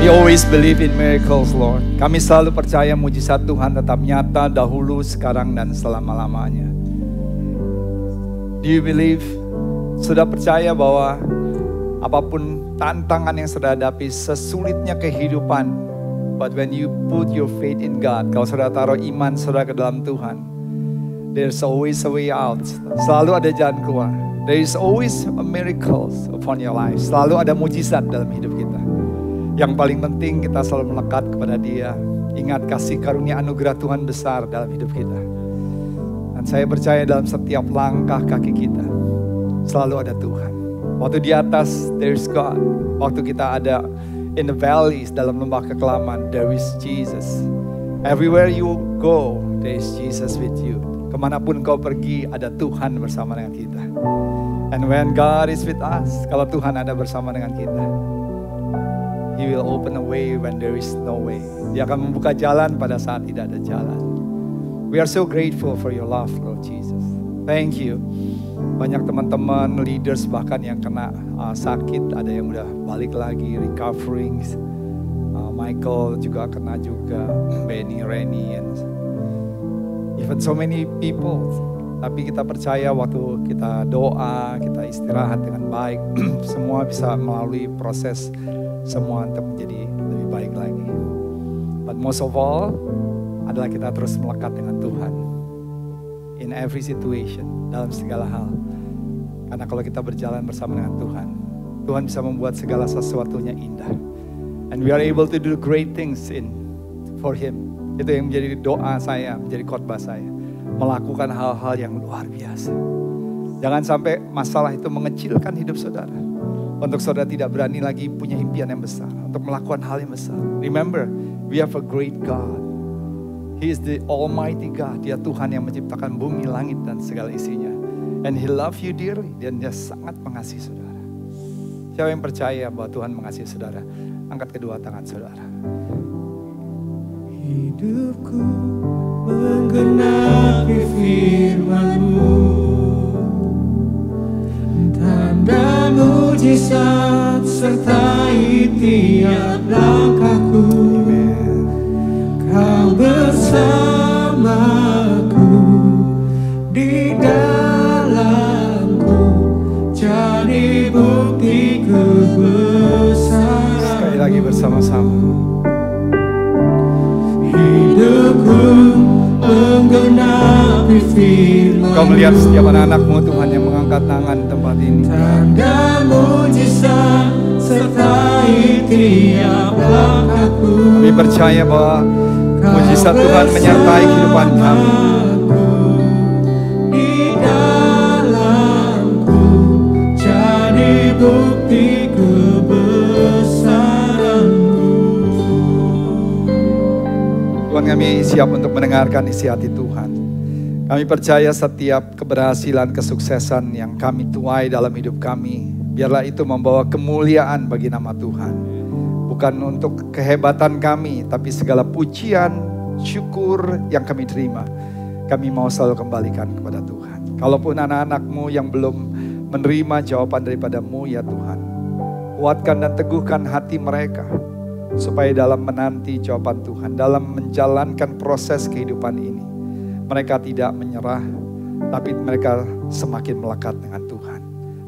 We always believe in miracles, Lord. Kami selalu percaya mujizat Tuhan tetap nyata dahulu, sekarang, dan selama-lamanya. Do you believe? Sudah percaya bahwa apapun tantangan yang saudara hadapi, sesulitnya kehidupan, but when you put your faith in God, kalau saudara taruh iman saudara ke dalam Tuhan, there's always a way out. Selalu ada jalan keluar. There is always a miracle upon your life. Selalu ada mujizat dalam hidup kita. Yang paling penting kita selalu melekat kepada Dia. Ingat kasih karunia anugerah Tuhan besar dalam hidup kita. Dan saya percaya dalam setiap langkah kaki kita selalu ada Tuhan. Waktu di atas, there is God. Waktu kita ada in the valleys, dalam lembah kekelaman, there is Jesus. Everywhere you go, there is Jesus with you. Kemanapun kau pergi, ada Tuhan bersama dengan kita. And when God is with us, kalau Tuhan ada bersama dengan kita, He will open a way when there is no way. Dia akan membuka jalan pada saat tidak ada jalan. We are so grateful for your love, Lord Jesus. Thank you. Banyak teman-teman, leaders bahkan yang kena sakit, ada yang udah balik lagi, recovering. Michael juga kena juga, Benny, Renny, and even so many people. Tapi kita percaya waktu kita doa, kita istirahat dengan baik, semua bisa melalui proses semua untuk menjadi lebih baik lagi. But most of all adalah kita terus melekat dengan Tuhan. In every situation, dalam segala hal. Karena kalau kita berjalan bersama dengan Tuhan, Tuhan bisa membuat segala sesuatunya indah. And we are able to do great things for Him. Itu yang menjadi doa saya, menjadi khotbah saya. Melakukan hal-hal yang luar biasa. Jangan sampai masalah itu mengecilkan hidup saudara. Untuk saudara tidak berani lagi punya impian yang besar. Untuk melakukan hal yang besar. Remember, we have a great God. He is the Almighty God. Dia Tuhan yang menciptakan bumi, langit, dan segala isinya. And He love you dearly. Dan Dia sangat mengasihi saudara. Siapa yang percaya bahwa Tuhan mengasihi saudara? Angkat kedua tangan saudara. Hidupku menggenapi firman-Mu, tanda mujizat sertai tiap langkahku. Kau bersamaku di dalamku, jadi bukti kebesaran. Sekali lagi bersama-sama. Hidupku menggenapi firman-Mu. Kau melihat setiap anak-anak-Mu Tuhan yang mengangkat tangan di tempat ini. Tanda mujizat sertai tiap langkahku. Kami percaya bahwa mujizat Tuhan menyertai kehidupan kami. Di dalamku, jadi bukti kebesaran-Mu. Tuhan, kami siap untuk mendengarkan isi hati Tuhan. Kami percaya setiap keberhasilan, kesuksesan yang kami tuai dalam hidup kami, biarlah itu membawa kemuliaan bagi nama Tuhan. Bukan untuk kehebatan kami, tapi segala pujian, syukur yang kami terima, kami mau selalu kembalikan kepada Tuhan. Kalaupun anak-anak-Mu yang belum menerima jawaban daripada-Mu, ya Tuhan, kuatkan dan teguhkan hati mereka, supaya dalam menanti jawaban Tuhan, dalam menjalankan proses kehidupan ini, mereka tidak menyerah, tapi mereka semakin melekat dengan Tuhan.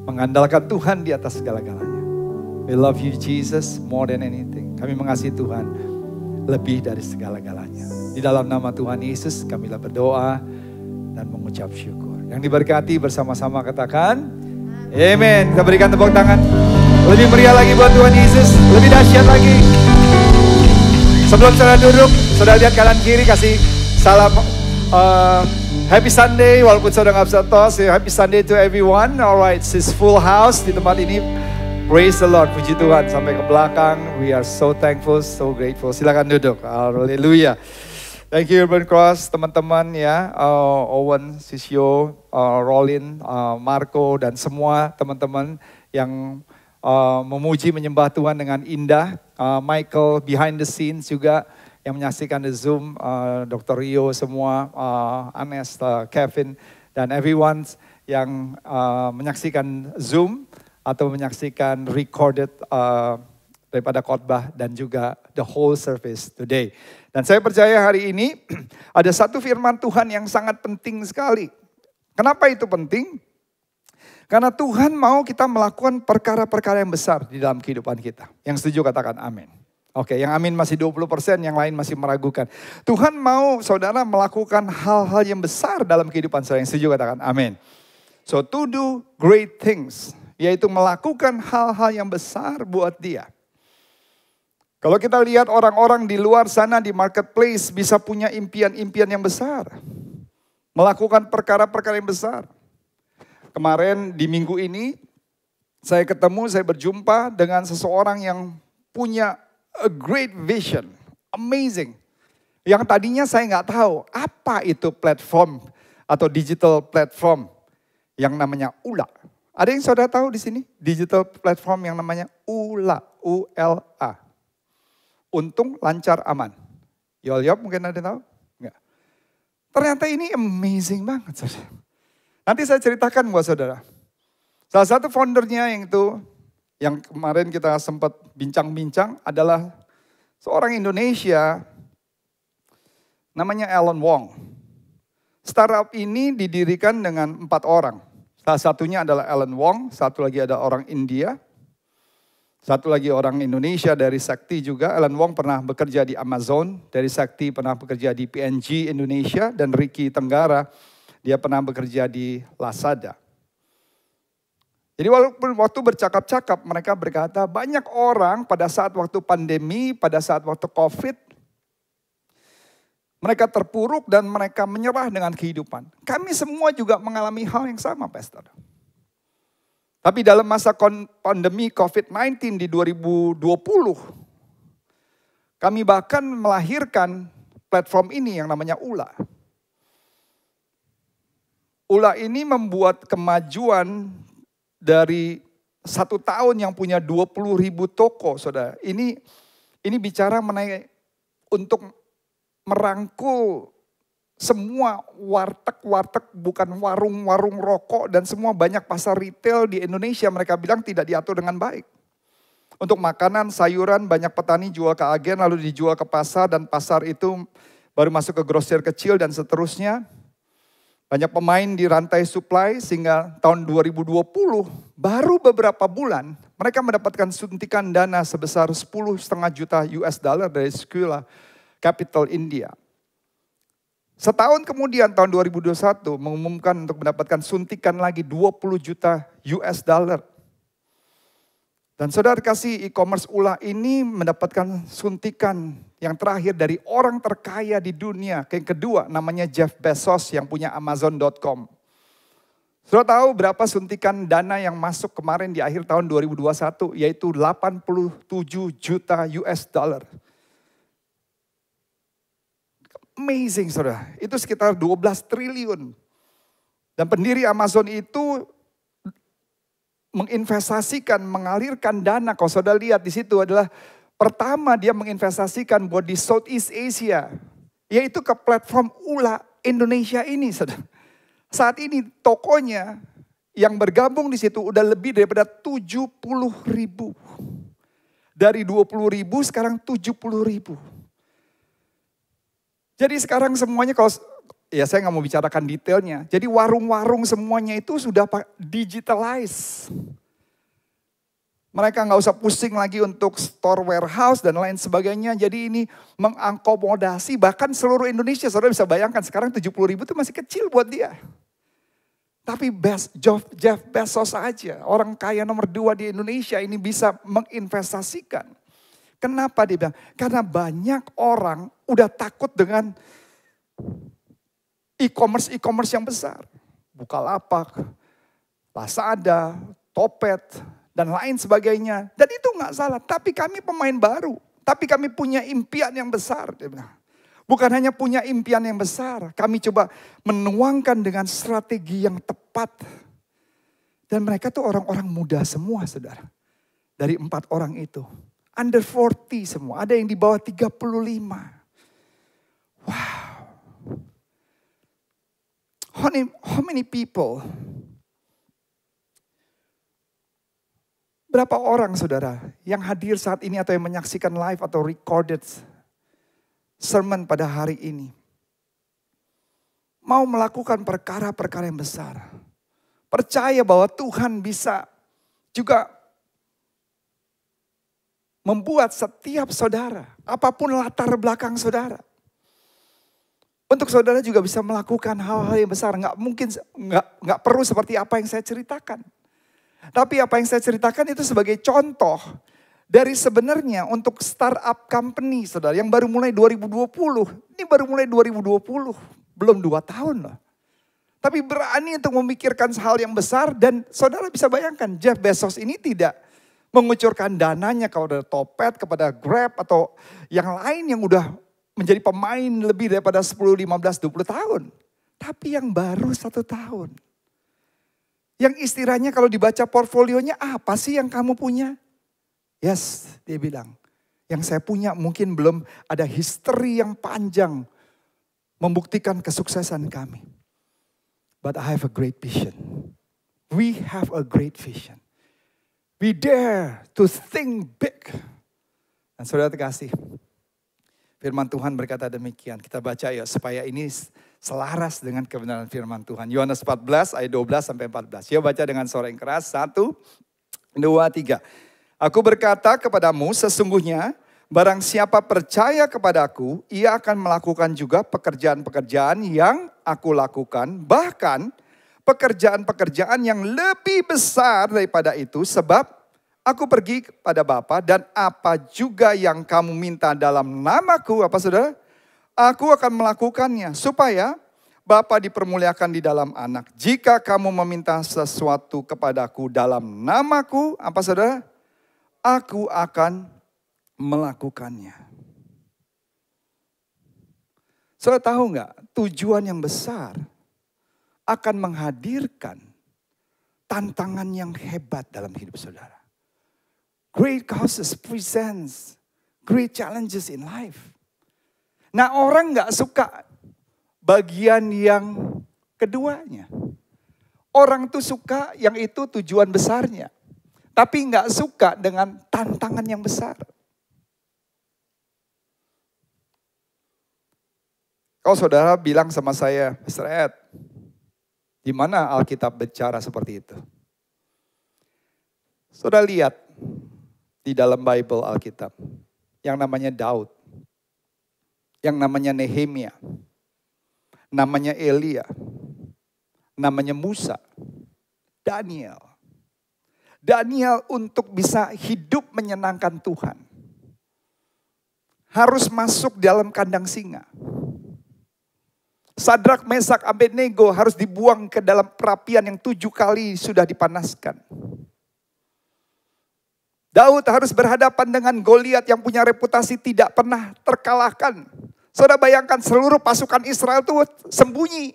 Mengandalkan Tuhan di atas segala-galanya. We love you Jesus more than anything. Kami mengasihi Tuhan lebih dari segala-galanya. Di dalam nama Tuhan Yesus kamilah berdoa dan mengucap syukur. Yang diberkati bersama-sama katakan amen. Kita berikan tepuk tangan. Lebih meriah lagi buat Tuhan Yesus. Lebih dahsyat lagi. Sebelum saudara duduk, saudara lihat kanan kiri, kasih salam Happy Sunday. Walaupun saudara nggak bisa tos, Happy Sunday to everyone. Alright, this full house di tempat ini. Praise the Lord, puji Tuhan. Sampai ke belakang, we are so thankful, so grateful. Silakan duduk. Haleluya. Thank you Urban Cross, teman-teman ya, Owen, Sisyo, Rolin, Marco, dan semua teman-teman yang memuji menyembah Tuhan dengan indah. Michael behind the scenes juga yang menyaksikan di Zoom, Dr. Rio semua, Anes, Kevin, dan everyone yang menyaksikan Zoom atau menyaksikan recorded daripada khotbah dan juga the whole service today. Dan saya percaya hari ini ada satu firman Tuhan yang sangat penting sekali. Kenapa itu penting? Karena Tuhan mau kita melakukan perkara-perkara yang besar di dalam kehidupan kita. Yang setuju katakan amin. Oke, yang amin masih 20%, yang lain masih meragukan. Tuhan mau saudara melakukan hal-hal yang besar dalam kehidupan saya. Yang setuju katakan amin. So to do great things, yaitu melakukan hal-hal yang besar buat dia. Kalau kita lihat orang-orang di luar sana di marketplace bisa punya impian-impian yang besar. Melakukan perkara-perkara yang besar. Kemarin di minggu ini saya berjumpa dengan seseorang yang punya a great vision, amazing. Yang tadinya saya nggak tahu apa itu platform atau digital platform yang namanya ULA. Ada yang saudara tahu di sini? Digital platform yang namanya ULA, U-L-A. Untung, lancar, aman. Yol-yop mungkin ada yang tahu? Enggak. Ternyata ini amazing banget, saudara. Nanti saya ceritakan buat saudara. Salah satu foundernya yang kemarin kita sempat bincang-bincang adalah seorang Indonesia namanya Alan Wong. Startup ini didirikan dengan 4 orang. Salah satunya adalah Alan Wong, satu lagi ada orang India, satu lagi orang Indonesia dari Sakti juga. Alan Wong pernah bekerja di Amazon, dari Sakti pernah bekerja di PNG Indonesia, dan Ricky Tenggara dia pernah bekerja di Lazada. Jadi waktu bercakap-cakap mereka berkata banyak orang pada saat waktu pandemi, pada saat waktu COVID, mereka terpuruk dan mereka menyerah dengan kehidupan. Kami semua juga mengalami hal yang sama, Pastor. Tapi dalam masa pandemi COVID-19 di 2020, kami bahkan melahirkan platform ini yang namanya ULA. ULA ini membuat kemajuan dari 1 tahun yang punya 20.000 toko, saudara. Ini bicara mengenai untuk merangkul semua warteg-warteg, bukan warung-warung rokok, dan semua banyak pasar retail di Indonesia mereka bilang tidak diatur dengan baik. Untuk makanan, sayuran, banyak petani jual ke agen lalu dijual ke pasar, dan pasar itu baru masuk ke grosir kecil dan seterusnya. Banyak pemain di rantai supply sehingga tahun 2020 baru beberapa bulan mereka mendapatkan suntikan dana sebesar 10,5 juta US dollar dari Skula Capital India. Setahun kemudian tahun 2021 mengumumkan untuk mendapatkan suntikan lagi 20 juta US dollar. Dan saudara kasih e-commerce ULA ini mendapatkan suntikan yang terakhir dari orang terkaya di dunia. Yang kedua namanya Jeff Bezos yang punya Amazon.com. Saudara tahu berapa suntikan dana yang masuk kemarin di akhir tahun 2021? Yaitu 87 juta US dollar. Amazing saudara, itu sekitar 12 triliun. Dan pendiri Amazon itu menginvestasikan, mengalirkan dana. Kalau saudara lihat di situ adalah pertama dia menginvestasikan buat di Southeast Asia, yaitu ke platform ULA Indonesia ini, saudara. Saat ini tokonya yang bergabung di situ udah lebih daripada 70.000. Dari 20.000 sekarang 70.000. Jadi sekarang semuanya kalau ya saya nggak mau bicarakan detailnya. Jadi warung-warung semuanya itu sudah digitalize. Mereka nggak usah pusing lagi untuk store warehouse dan lain sebagainya. Jadi ini mengakomodasi bahkan seluruh Indonesia. Saudara bisa bayangkan sekarang 70.000 itu masih kecil buat dia. Tapi Jeff Bezos aja, orang kaya nomor 2 di Indonesia ini bisa menginvestasikan. Kenapa dia bilang? Karena banyak orang udah takut dengan e-commerce yang besar. Bukalapak, Lazada, Topet, dan lain sebagainya. Dan itu gak salah, tapi kami pemain baru. Tapi kami punya impian yang besar. Dia bilang. Bukan hanya punya impian yang besar, kami coba menuangkan dengan strategi yang tepat. Dan mereka tuh orang-orang muda semua saudara. Dari 4 orang itu. Under 40 semua, ada yang di bawah 35. Wow. How many people Berapa orang saudara yang hadir saat ini atau yang menyaksikan live atau recorded sermon pada hari ini mau melakukan perkara-perkara yang besar. Percaya bahwa Tuhan bisa juga membuat setiap saudara, apapun latar belakang saudara, untuk saudara juga bisa melakukan hal-hal yang besar. Nggak perlu seperti apa yang saya ceritakan. Tapi apa yang saya ceritakan itu sebagai contoh dari sebenarnya untuk startup company saudara yang baru mulai 2020. Ini baru mulai 2020, belum 2 tahun loh. Tapi berani untuk memikirkan hal yang besar dan saudara bisa bayangkan Jeff Bezos ini tidak mengucurkan dananya kepada Topet, kepada Grab atau yang lain yang udah menjadi pemain lebih daripada 10, 15, 20 tahun. Tapi yang baru 1 tahun. Yang istilahnya kalau dibaca portfolionya, apa sih yang kamu punya? Yes, dia bilang. Yang saya punya mungkin belum ada history yang panjang membuktikan kesuksesan kami. But I have a great vision. We have a great vision. We dare to think big. Dan saudara terkasih, firman Tuhan berkata demikian. Kita baca ya supaya ini selaras dengan kebenaran firman Tuhan. Yohanes 14 ayat 12 sampai 14. Ya baca dengan suara yang keras. 1, 2, 3. Aku berkata kepadamu sesungguhnya barang siapa percaya kepadaku, ia akan melakukan juga pekerjaan-pekerjaan yang aku lakukan. Bahkan pekerjaan-pekerjaan yang lebih besar daripada itu. Sebab aku pergi kepada Bapa dan apa juga yang kamu minta dalam namaku. Apa saudara? Aku akan melakukannya supaya Bapa dipermuliakan di dalam anak. Jika kamu meminta sesuatu kepadaku dalam namaku. Apa saudara? Aku akan melakukannya. Saudara tahu nggak? Tujuan yang besar akan menghadirkan tantangan yang hebat dalam hidup saudara. Great causes presents great challenges in life. Nah orang gak suka bagian yang keduanya. Orang tuh suka yang itu tujuan besarnya. Tapi gak suka dengan tantangan yang besar. Kalau saudara bilang sama saya, Pastor Ed, di mana Alkitab bicara seperti itu? Saudara lihat di dalam Bible Alkitab yang namanya Daud, yang namanya Nehemia, namanya Elia, namanya Musa, Daniel. Daniel untuk bisa hidup menyenangkan Tuhan harus masuk dalam kandang singa. Sadrak, Mesak, Abednego harus dibuang ke dalam perapian yang 7 kali sudah dipanaskan. Daud harus berhadapan dengan Goliat yang punya reputasi tidak pernah terkalahkan. Saudara bayangkan seluruh pasukan Israel itu sembunyi.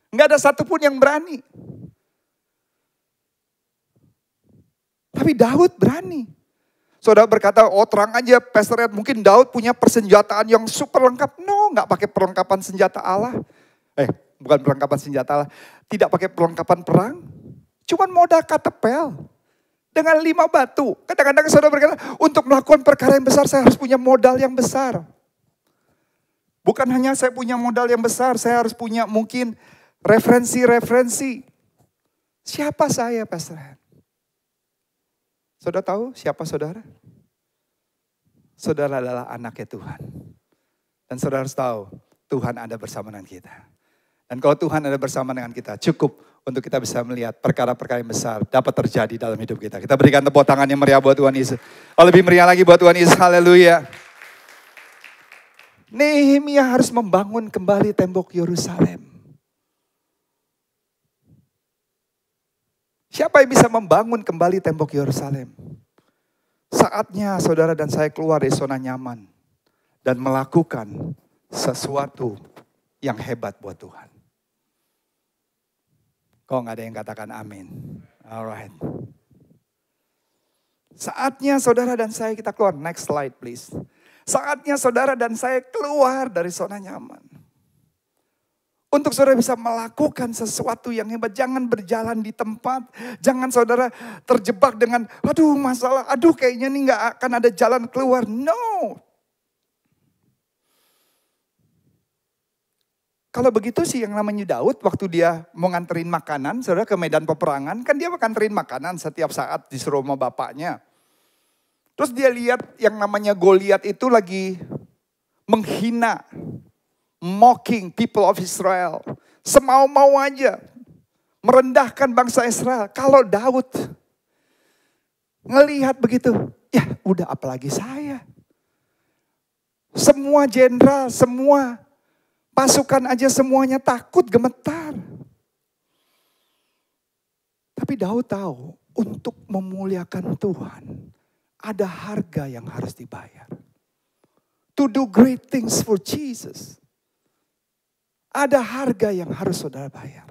Nggak ada satupun yang berani. Tapi Daud berani. Saudara berkata, oh terang aja Pastor Ed, mungkin Daud punya persenjataan yang super lengkap. No, nggak pakai perlengkapan senjata Allah. Bukan perlengkapan senjata Allah. Tidak pakai perlengkapan perang. Cuman modal katapel. Dengan 5 batu. Kadang-kadang saudara berkata, untuk melakukan perkara yang besar saya harus punya modal yang besar. Bukan hanya saya punya modal yang besar, saya harus punya mungkin referensi-referensi. Siapa saya, Pastor Ed? Saudara tahu siapa saudara? Saudara adalah anaknya Tuhan. Dan saudara harus tahu, Tuhan ada bersama dengan kita. Dan kalau Tuhan ada bersama dengan kita, cukup untuk kita bisa melihat perkara-perkara yang besar dapat terjadi dalam hidup kita. Kita berikan tepuk tangan yang meriah buat Tuhan Yesus. Lebih meriah lagi buat Tuhan Yesus, haleluya. Nehemia harus membangun kembali tembok Yerusalem. Siapa yang bisa membangun kembali tembok Yerusalem? Saatnya saudara dan saya keluar dari zona nyaman. Dan melakukan sesuatu yang hebat buat Tuhan. Kok gak ada yang katakan amin? Alright. Saatnya saudara dan saya kita keluar. Next slide please. Saatnya saudara dan saya keluar dari zona nyaman. Untuk saudara bisa melakukan sesuatu yang hebat. Jangan berjalan di tempat. Jangan saudara terjebak dengan, aduh masalah, aduh kayaknya nih gak akan ada jalan keluar. No. Kalau begitu sih yang namanya Daud, waktu dia mau nganterin makanan, saudara ke medan peperangan, kan dia nganterin makanan setiap saat disuruh sama bapaknya. Terus dia lihat yang namanya Goliat itu lagi menghina, mocking people of Israel. Semau-mau aja, merendahkan bangsa Israel. Kalau Daud ngelihat begitu, ya udah apalagi saya. Semua jenderal, semua pasukan aja semuanya takut, gemetar. Tapi Daud tahu untuk memuliakan Tuhan ada harga yang harus dibayar. To do great things for Jesus. Ada harga yang harus saudara bayar.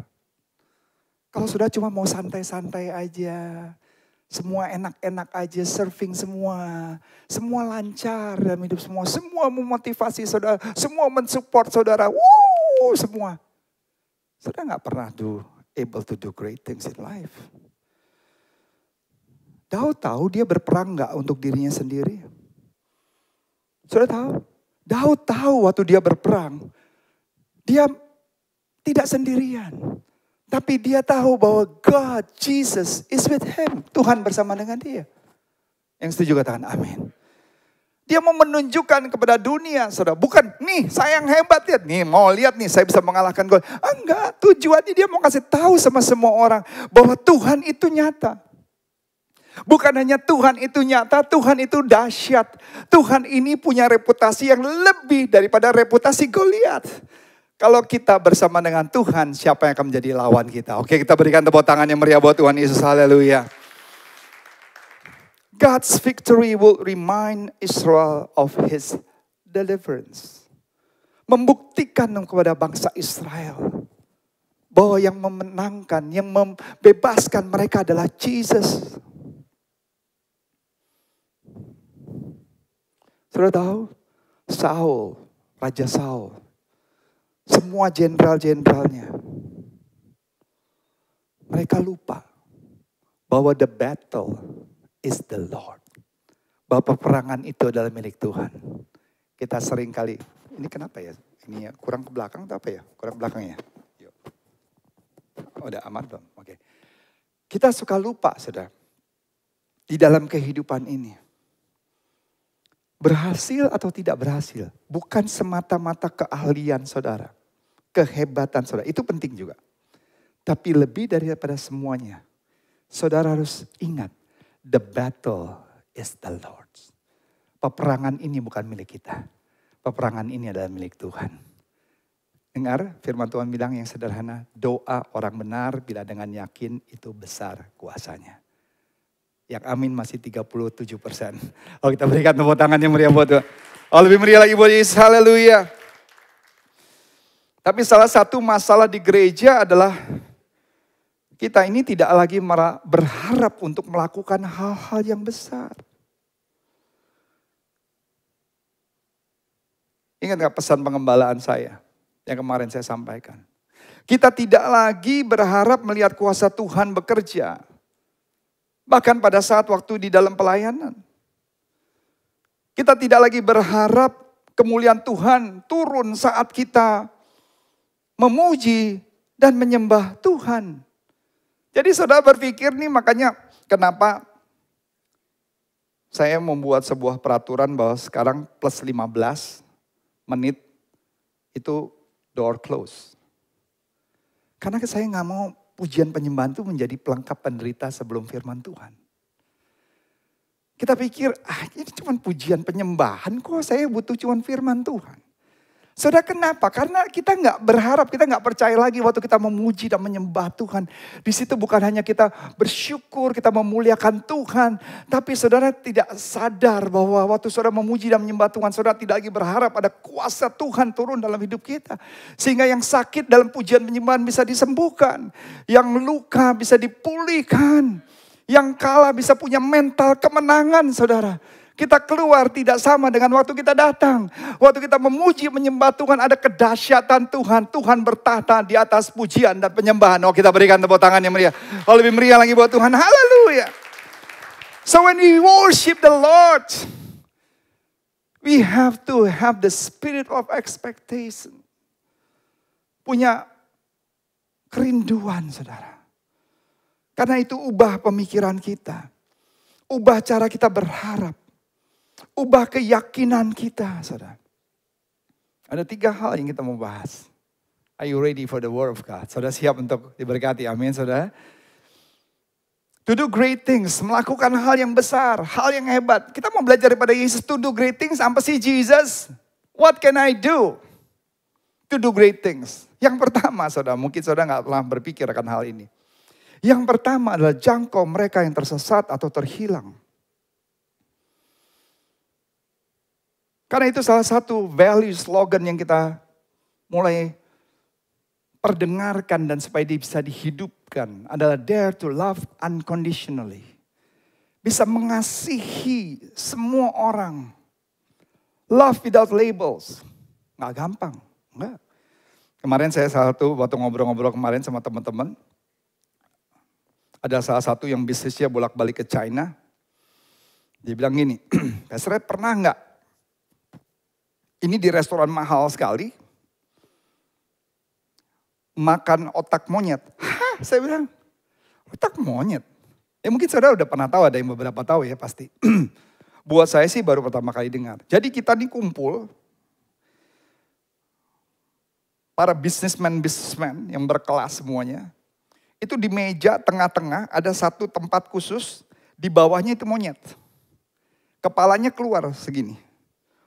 Kalau saudara cuma mau santai-santai aja, semua enak-enak aja, surfing semua lancar dalam hidup semua memotivasi saudara, semua mensupport saudara, semua. Saudara gak pernah able to do great things in life. Daud tahu dia berperang gak untuk dirinya sendiri. Saudara tahu? Daud tahu waktu dia berperang, dia tidak sendirian. Tapi dia tahu bahwa God, Jesus is with him. Tuhan bersama dengan dia. Yang setuju katakan amin. Dia mau menunjukkan kepada dunia, saudara. Bukan, nih saya yang hebat ya. Nih mau lihat nih saya bisa mengalahkan Goliat. Enggak, tujuannya dia mau kasih tahu sama semua orang bahwa Tuhan itu nyata. Bukan hanya Tuhan itu nyata, Tuhan itu dahsyat. Tuhan ini punya reputasi yang lebih daripada reputasi Goliat. Kalau kita bersama dengan Tuhan, siapa yang akan menjadi lawan kita? Oke, kita berikan tepuk tangan yang meriah buat Tuhan Yesus. Haleluya. God's victory will remind Israel of his deliverance. Membuktikan kepada bangsa Israel bahwa yang memenangkan, yang membebaskan mereka adalah Jesus. Saudara tahu? Saul, Raja Saul. Semua jenderal-jenderalnya. Mereka lupa bahwa the battle is the Lord. Bahwa peperangan itu adalah milik Tuhan. Kita sering kali, ini kenapa ya? Ini ya, kurang ke belakang atau apa ya? Kurang belakang ya? Yuk. Udah aman belum? Oke. Kita suka lupa, saudara. Di dalam kehidupan ini. Berhasil atau tidak berhasil, bukan semata-mata keahlian saudara, kehebatan saudara, itu penting juga. Tapi lebih daripada semuanya, saudara harus ingat, the battle is the Lord's. Peperangan ini bukan milik kita, peperangan ini adalah milik Tuhan. Dengar firman Tuhan bilang yang sederhana, doa orang benar bila dengan yakin itu besar kuasanya. Yang amin masih 37%. Oh, kita berikan tepuk tangan yang meriah buat Tuhan. Oh, lebih meriah lagi buat Yesus. Haleluya. Tapi salah satu masalah di gereja adalah kita ini tidak lagi berharap untuk melakukan hal-hal yang besar. Ingat gak pesan pengembalaan saya yang kemarin saya sampaikan? Kita tidak lagi berharap melihat kuasa Tuhan bekerja. Bahkan pada saat waktu di dalam pelayanan. Kita tidak lagi berharap kemuliaan Tuhan turun saat kita memuji dan menyembah Tuhan. Jadi saudara berpikir nih, makanya kenapa saya membuat sebuah peraturan bahwa sekarang plus 15 menit itu door close. Karena saya gak mau pujian penyembahan itu menjadi pelengkap penderita sebelum firman Tuhan. Kita pikir, ini cuma pujian penyembahan kok, saya butuh cuma firman Tuhan. Saudara kenapa? Karena kita nggak berharap, kita nggak percaya lagi waktu kita memuji dan menyembah Tuhan. Di situ bukan hanya kita bersyukur, kita memuliakan Tuhan. Tapi saudara tidak sadar bahwa waktu saudara memuji dan menyembah Tuhan, saudara tidak lagi berharap ada kuasa Tuhan turun dalam hidup kita. Sehingga yang sakit dalam pujian penyembahan bisa disembuhkan. Yang luka bisa dipulihkan. Yang kalah bisa punya mental kemenangan saudara. Kita keluar tidak sama dengan waktu kita datang. Waktu kita memuji, menyembah Tuhan, ada kedahsyatan Tuhan. Tuhan bertahta di atas pujian dan penyembahan. Oh, kita berikan tepuk tangan yang meriah. Oh, lebih meriah lagi buat Tuhan. Haleluya. So when we worship the Lord, we have to have the spirit of expectation. Punya kerinduan, saudara. Karena itu ubah pemikiran kita. Ubah cara kita berharap. Ubah keyakinan kita, saudara. Ada 3 hal yang kita mau bahas. Are you ready for the word of God? Saudara siap untuk diberkati, amin saudara. To do great things, melakukan hal yang besar, hal yang hebat. Kita mau belajar daripada Yesus, to do great things. Apa sih Jesus? What can I do to do great things? Yang pertama, saudara, mungkin saudara nggak pernah berpikir akan hal ini. Yang pertama adalah jangkau mereka yang tersesat atau terhilang. Karena itu salah satu value slogan yang kita mulai perdengarkan dan supaya dia bisa dihidupkan adalah dare to love unconditionally. Bisa mengasihi semua orang. Love without labels. Nggak gampang. Nggak. Kemarin saya waktu ngobrol-ngobrol kemarin sama teman-teman. Ada salah satu yang bisnisnya bolak-balik ke China. Dia bilang gini, Pastor Ed, pernah nggak? Ini di restoran mahal sekali. Makan otak monyet. Hah, saya bilang, otak monyet? Ya mungkin saudara udah pernah tahu, ada yang beberapa tahu ya pasti. Buat saya sih baru pertama kali dengar. Jadi kita nih kumpul, para businessman yang berkelas semuanya. Itu di meja tengah-tengah ada satu tempat khusus, di bawahnya itu monyet. Kepalanya keluar segini.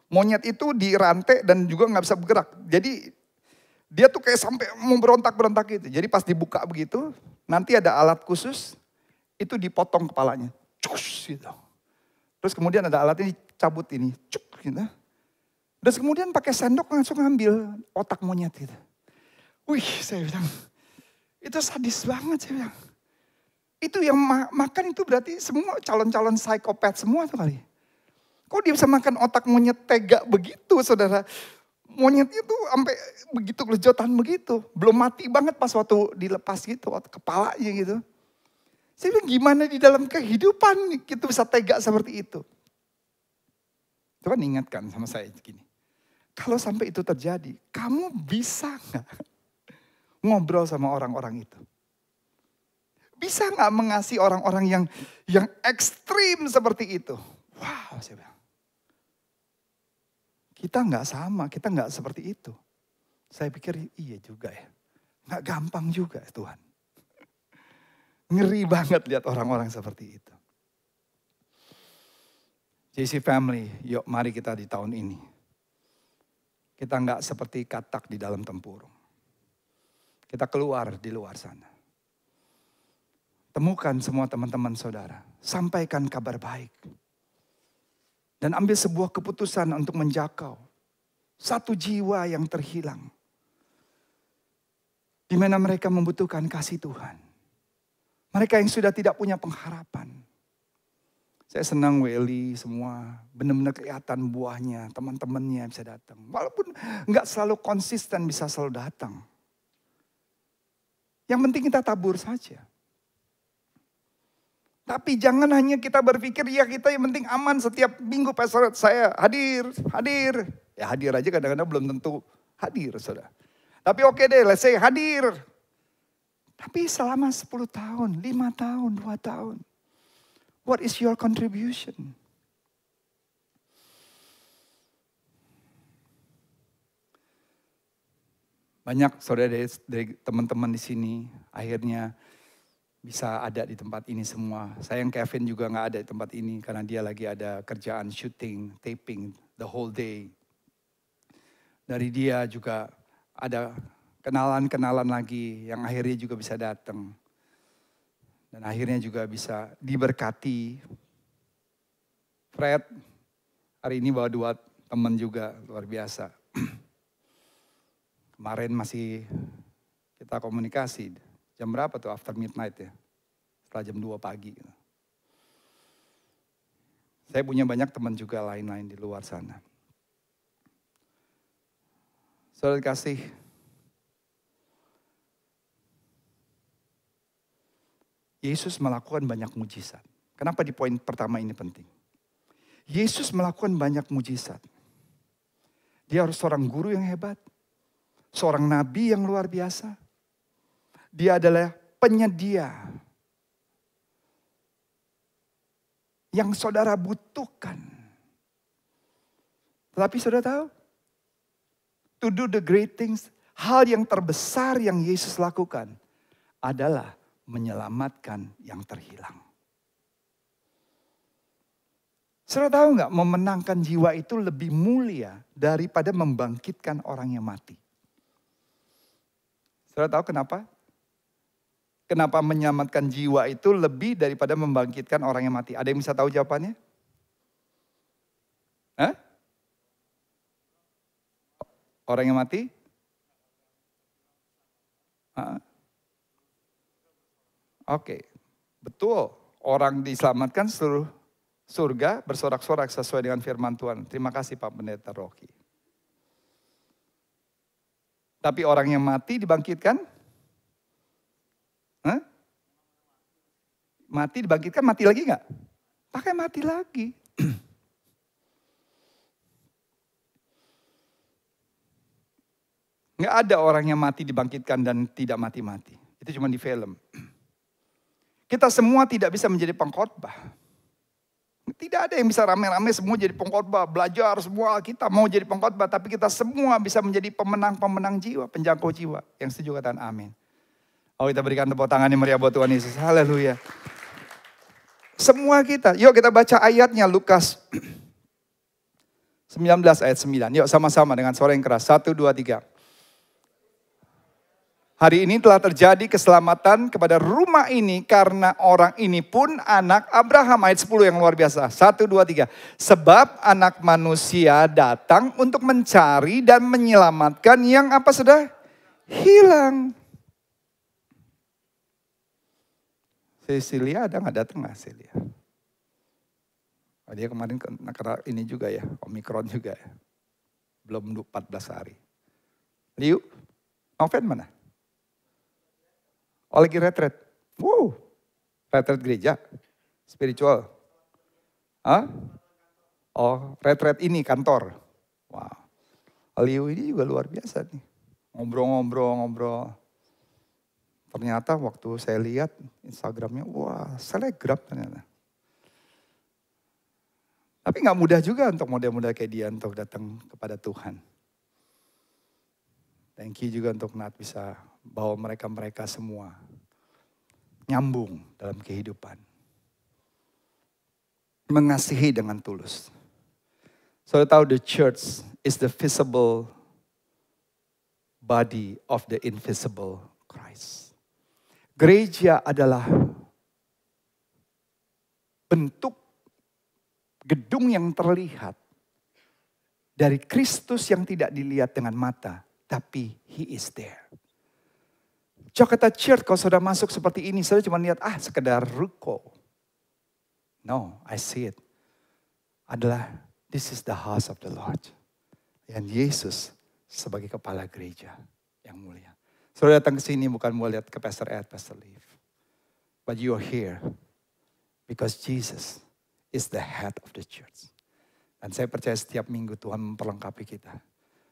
Monyet itu dirantai dan juga nggak bisa bergerak. Jadi dia tuh kayak sampai mau berontak-berontak gitu. Jadi pas dibuka begitu, nanti ada alat khusus, itu dipotong kepalanya. Cus gitu. Terus kemudian ada alatnya dicabut ini. Cuk gitu. Terus kemudian pakai sendok langsung ngambil otak monyet gitu. Wih, saya bilang, itu sadis banget saya bilang. Itu yang makan itu berarti semua calon-calon psikopat semua tuh kali. Kok dia bisa makan otak monyet tega begitu, saudara? Monyet itu sampai begitu kelejotan begitu. Belum mati banget pas waktu dilepas gitu, kepalanya gitu. Saya bilang gimana di dalam kehidupan kita bisa tega seperti itu. Tuhan ingatkan sama saya gini. Kalau sampai itu terjadi, kamu bisa gak ngobrol sama orang-orang itu? Bisa gak mengasihi orang-orang yang ekstrim seperti itu? Wow, saya bilang. Kita gak sama, kita gak seperti itu. Saya pikir iya juga ya. Gak gampang juga Tuhan. Ngeri banget lihat orang-orang seperti itu. JC Family, yuk mari kita di tahun ini. Kita gak seperti katak di dalam tempurung. Kita keluar di luar sana. Temukan semua teman-teman saudara. Sampaikan kabar baik. Dan ambil sebuah keputusan untuk menjakau satu jiwa yang terhilang. Di mana mereka membutuhkan kasih Tuhan. Mereka yang sudah tidak punya pengharapan. Saya senang Welly semua benar-benar kelihatan buahnya, teman-temannya bisa datang. Walaupun nggak selalu konsisten bisa selalu datang. Yang penting kita tabur saja. Tapi jangan hanya kita berpikir, ya kita yang penting aman setiap minggu pastor saya hadir. Ya hadir aja kadang-kadang belum tentu hadir saudara. Tapi oke deh, let's say hadir. Tapi selama 10 tahun, 5 tahun, 2 tahun. What is your contribution? Banyak saudara dari teman-teman di sini akhirnya bisa ada di tempat ini semua. Sayang Kevin juga gak ada di tempat ini karena dia lagi ada kerjaan shooting, taping the whole day. Dari dia juga ada kenalan-kenalan lagi yang akhirnya juga bisa datang. Dan akhirnya juga bisa diberkati. Fred hari ini bawa 2 teman juga luar biasa. Kemarin masih kita komunikasi. Jam berapa tuh after midnight ya? Setelah jam 2 pagi. Saya punya banyak teman juga lain-lain di luar sana. Saudara kasih, Yesus melakukan banyak mujizat. Kenapa di poin pertama ini penting? Yesus melakukan banyak mujizat. Dia harus seorang guru yang hebat, seorang nabi yang luar biasa. Dia adalah penyedia yang saudara butuhkan. Tetapi saudara tahu, to do the great things, hal yang terbesar yang Yesus lakukan adalah menyelamatkan yang terhilang. Saudara tahu nggak, memenangkan jiwa itu lebih mulia daripada membangkitkan orang yang mati. Saudara tahu kenapa? Kenapa menyelamatkan jiwa itu lebih daripada membangkitkan orang yang mati? Ada yang bisa tahu jawabannya? Hah? Orang yang mati? Oke, betul. Orang diselamatkan seluruh surga bersorak-sorak sesuai dengan firman Tuhan. Terima kasih Pak Pendeta Rocky. Tapi orang yang mati dibangkitkan? Hah? Mati dibangkitkan, mati lagi nggak? Pakai mati lagi. Nggak ada orang yang mati dibangkitkan dan tidak mati-mati. Itu cuma di film. Kita semua tidak bisa menjadi pengkhotbah. Tidak ada yang bisa rame-rame semua jadi pengkhotbah, belajar semua kita mau jadi pengkhotbah, tapi kita semua bisa menjadi pemenang-pemenang jiwa, penjangkau jiwa. Yang setuju katakan amin. Oh, kita berikan tepuk tangan yang meriah buat Tuhan Yesus. Haleluya. Semua kita, yuk kita baca ayatnya Lukas 19 ayat 9. Yuk sama-sama dengan suara yang keras. 1, 2, 3. Hari ini telah terjadi keselamatan kepada rumah ini karena orang ini pun anak Abraham. Ayat 10 yang luar biasa. 1, 2, 3. Sebab anak manusia datang untuk mencari dan menyelamatkan yang apa sudah hilang. Cecilia ada nggak datang nggak Cecilia? Oh, dia kemarin kena ini juga ya, Omikron juga ya. Belum 14 hari. Liu, Noven mana? Oh lagi retret. Wow, retret gereja, spiritual. Hah? Oh retret ini kantor. Wow. Liu ini juga luar biasa nih. Ngobrol. Ternyata waktu saya lihat Instagramnya, wah selebgram ternyata. Tapi gak mudah juga untuk model-model kayak dia untuk datang kepada Tuhan. Thank you juga untuk Nat bisa bawa mereka semua nyambung dalam kehidupan. Mengasihi dengan tulus. Saudara tahu the church is the visible body of the invisible Christ. Gereja adalah bentuk gedung yang terlihat dari Kristus yang tidak dilihat dengan mata, tapi He is there. Jakarta Church kalau saudara masuk seperti ini, saudara cuma lihat, sekedar ruko. No, I see it. Adalah, this is the house of the Lord. Dan Yesus sebagai kepala gereja yang mulia. Saudara datang ke sini bukan mau lihat ke Pastor Ed, Pastor Liv. But you are here because Jesus is the head of the church. Dan saya percaya setiap minggu Tuhan memperlengkapi kita.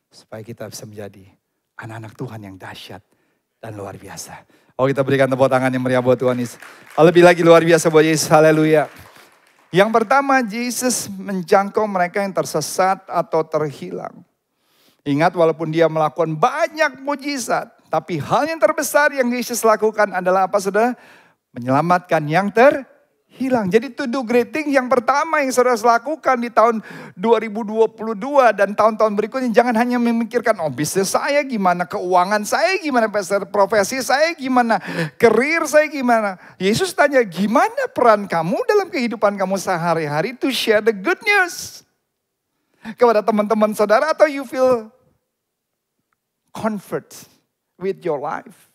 Supaya kita bisa menjadi anak-anak Tuhan yang dahsyat dan luar biasa. Oh kita berikan tepuk tangan yang meriah buat Tuhan Yesus. Lebih lagi luar biasa buat Yesus, haleluya. Yang pertama, Yesus menjangkau mereka yang tersesat atau terhilang. Ingat walaupun dia melakukan banyak mujizat. Tapi hal yang terbesar yang Yesus lakukan adalah apa saudara? Menyelamatkan yang terhilang. Jadi to do great thing yang pertama yang saudara lakukan di tahun 2022 dan tahun-tahun berikutnya. Jangan hanya memikirkan, bisnis saya gimana, keuangan saya gimana, profesi saya gimana, karir saya gimana. Yesus tanya, gimana peran kamu dalam kehidupan kamu sehari-hari to share the good news. Kepada teman-teman saudara atau you feel comfort with your life.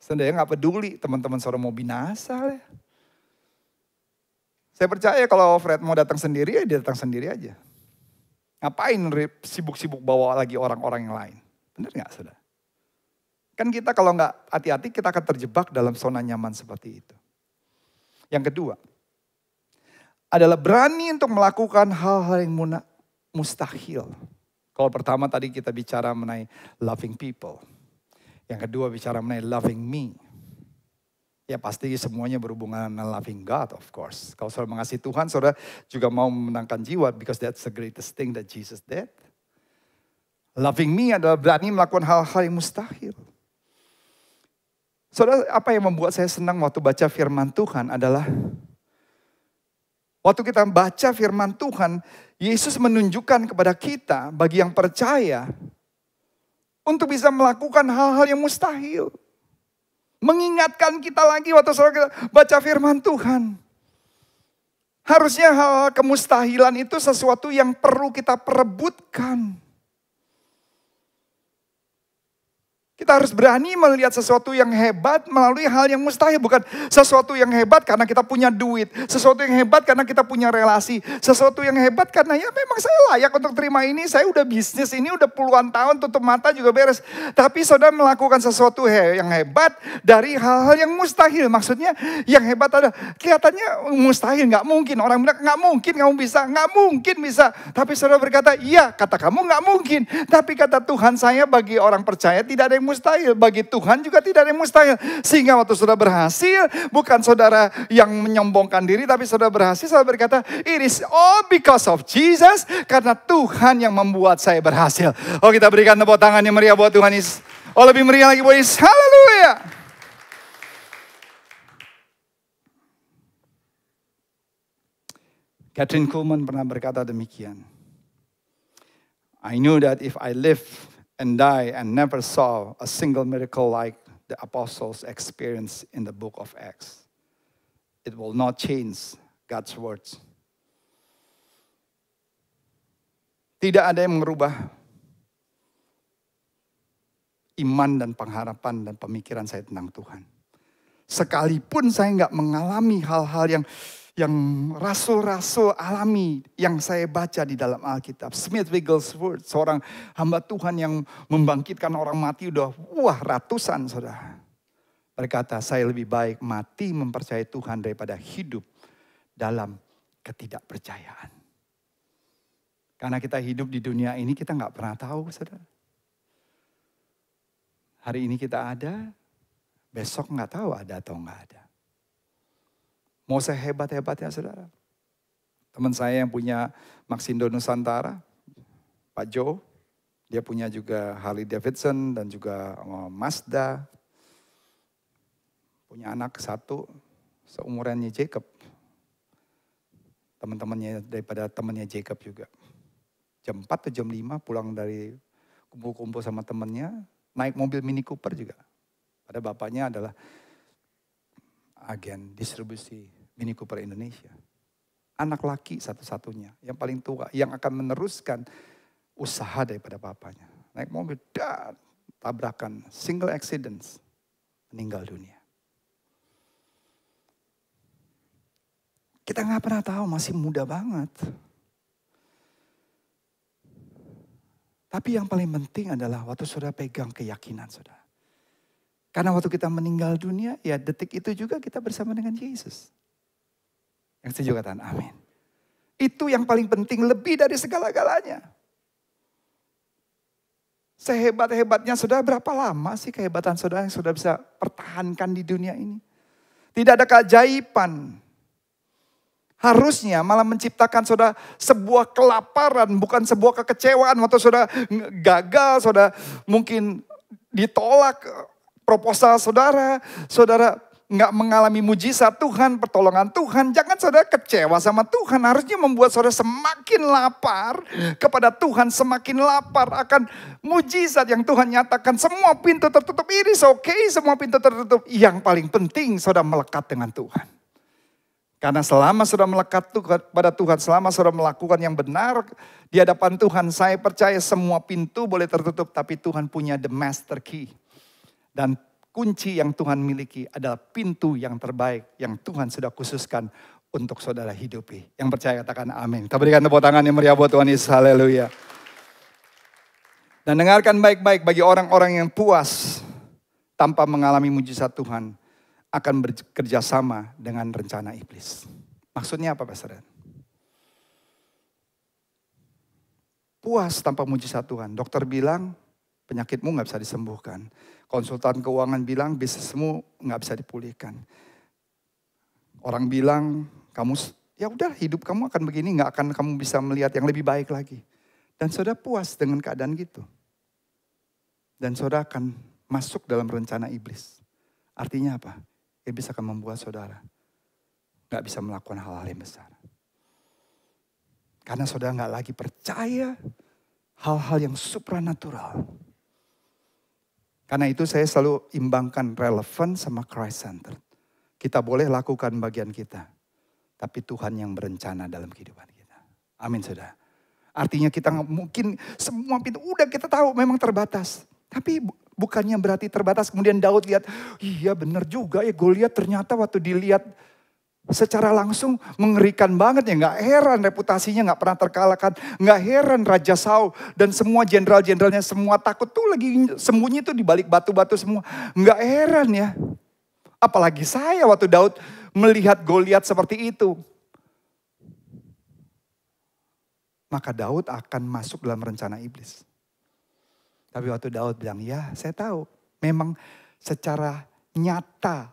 Sebenarnya gak peduli teman-teman saudara mau binasa lah. Saya percaya kalau Fred mau datang sendiri, ya dia datang sendiri aja. Ngapain sibuk-sibuk bawa lagi orang-orang yang lain? Benar nggak, saudara? Kan kita kalau nggak hati-hati, kita akan terjebak dalam zona nyaman seperti itu. Yang kedua, adalah berani untuk melakukan hal-hal yang mustahil. Kalau pertama tadi kita bicara mengenai loving people. Yang kedua bicara mengenai loving me. Ya pasti semuanya berhubungan dengan loving God, of course. Kalau saudara mengasihi Tuhan, saudara juga mau memenangkan jiwa, because that's the greatest thing that Jesus did. Loving me adalah berani melakukan hal-hal yang mustahil. Saudara, apa yang membuat saya senang waktu baca firman Tuhan adalah waktu kita baca firman Tuhan, Yesus menunjukkan kepada kita, bagi yang percaya, untuk bisa melakukan hal-hal yang mustahil. Mengingatkan kita lagi waktu saudara baca firman Tuhan. Harusnya hal kemustahilan itu sesuatu yang perlu kita perebutkan. Kita harus berani melihat sesuatu yang hebat melalui hal yang mustahil. Bukan sesuatu yang hebat karena kita punya duit. Sesuatu yang hebat karena kita punya relasi. Sesuatu yang hebat karena ya memang saya layak untuk terima ini. Saya udah bisnis ini udah puluhan tahun, tutup mata juga beres. Tapi saudara melakukan sesuatu yang hebat dari hal-hal yang mustahil. Maksudnya yang hebat ada kelihatannya mustahil. Gak mungkin. Orang bilang gak mungkin kamu bisa. Gak mungkin bisa. Tapi saudara berkata iya, kata kamu gak mungkin. Tapi kata Tuhan saya bagi orang percaya tidak ada yang mustahil. Bagi Tuhan juga tidak ada yang mustahil. Sehingga waktu saudara berhasil, bukan saudara yang menyombongkan diri, tapi saudara berhasil, saudara berkata, it is all because of Jesus. Karena Tuhan yang membuat saya berhasil. Oh, kita berikan tepuk tangan yang meriah buat Tuhan Yesus. Oh, lebih meriah lagi buat Yesus. Haleluya. Catherine Kuhlman pernah berkata demikian. I knew that if I live and die and never saw a single miracle like the apostles experienced in the book of Acts, it will not change God's words. Tidak ada yang merubah iman dan pengharapan dan pemikiran saya tentang Tuhan. Sekalipun saya nggak mengalami hal-hal yang rasul-rasul alami yang saya baca di dalam Alkitab. Smith Wigglesworth, seorang hamba Tuhan yang membangkitkan orang mati udah ratusan saudara. Berkata, saya lebih baik mati mempercayai Tuhan daripada hidup dalam ketidakpercayaan. Karena kita hidup di dunia ini kita nggak pernah tahu saudara. Hari ini kita ada, besok nggak tahu ada atau nggak ada. Mau sehebat-hebatnya saudara. Teman saya yang punya Maxindo Nusantara, Pak Joe. Dia punya juga Harley Davidson dan juga Mazda. Punya anak satu, seumurannya Jacob. Teman-temannya daripada temannya Jacob juga. Jam 4 atau jam 5 pulang dari kumpul-kumpul sama temannya. Naik mobil Mini Cooper juga. Pada bapaknya adalah agen distribusi Mini Cooper Indonesia. Anak laki satu-satunya, yang paling tua, yang akan meneruskan usaha daripada bapaknya. Naik mobil dan tabrakan, single accidents, meninggal dunia. Kita nggak pernah tahu, masih muda banget. Tapi yang paling penting adalah waktu saudara pegang keyakinan saudara. Karena waktu kita meninggal dunia, ya detik itu juga kita bersama dengan Yesus. Yang setuju katakan amin. Itu yang paling penting, lebih dari segala-galanya. Sehebat-hebatnya saudara, berapa lama sih kehebatan saudara yang sudah bisa pertahankan di dunia ini? Tidak ada keajaiban. Harusnya malah menciptakan saudara sebuah kelaparan, bukan sebuah kekecewaan. Waktu saudara gagal, saudara mungkin ditolak proposal saudara nggak mengalami mujizat Tuhan, pertolongan Tuhan. Jangan saudara kecewa sama Tuhan. Harusnya membuat saudara semakin lapar kepada Tuhan, semakin lapar akan mujizat yang Tuhan nyatakan. Semua pintu tertutup, iris oke, semua pintu tertutup. Yang paling penting saudara melekat dengan Tuhan. Karena selama saudara melekat pada Tuhan, selama saudara melakukan yang benar di hadapan Tuhan, saya percaya semua pintu boleh tertutup, tapi Tuhan punya the master key. Dan kunci yang Tuhan miliki adalah pintu yang terbaik yang Tuhan sudah khususkan untuk saudara hidupi. Yang percaya katakan amin. Kita berikan tepuk tangan yang meriah buat Tuhan Yesus. Haleluya. Dan dengarkan baik-baik, bagi orang-orang yang puas tanpa mengalami mujizat Tuhan akan bekerja sama dengan rencana iblis. Maksudnya apa, Pastor? Puas tanpa mujizat Tuhan. Dokter bilang penyakitmu gak bisa disembuhkan. Konsultan keuangan bilang bisnismu gak bisa dipulihkan. Orang bilang kamu, ya udah hidup kamu akan begini, gak akan kamu bisa melihat yang lebih baik lagi. Dan saudara puas dengan keadaan gitu. Dan saudara akan masuk dalam rencana iblis. Artinya apa? Iblis akan membuat saudara gak bisa melakukan hal-hal yang besar. Karena saudara gak lagi percaya hal-hal yang supranatural. Karena itu saya selalu imbangkan relevan sama Christ Center. Kita boleh lakukan bagian kita. Tapi Tuhan yang berencana dalam kehidupan kita. Amin saudara. Artinya kita mungkin semua pintu udah kita tahu memang terbatas. Tapi bukannya berarti terbatas. Kemudian Daud lihat, iya benar juga ya. Goliat ternyata waktu dilihat secara langsung mengerikan banget ya. Gak heran reputasinya gak pernah terkalahkan. Gak heran Raja Saul dan semua jenderal-jenderalnya semua takut tuh lagi sembunyi tuh di balik batu-batu semua. Gak heran ya. Apalagi saya waktu Daud melihat Goliat seperti itu. Maka Daud akan masuk dalam rencana iblis. Tapi waktu Daud bilang, ya saya tahu. Memang secara nyata.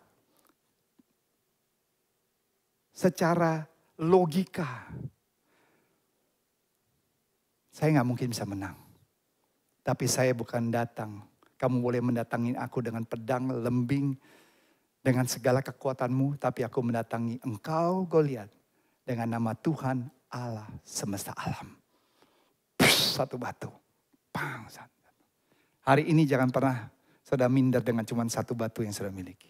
Secara logika. Saya gak mungkin bisa menang. Tapi saya bukan datang. Kamu boleh mendatangi aku dengan pedang, lembing. Dengan segala kekuatanmu, tapi aku mendatangi engkau Goliat dengan nama Tuhan Allah semesta alam. Push, satu batu. Pang, satu. Hari ini jangan pernah saudara minder dengan cuma satu batu yang saudara miliki.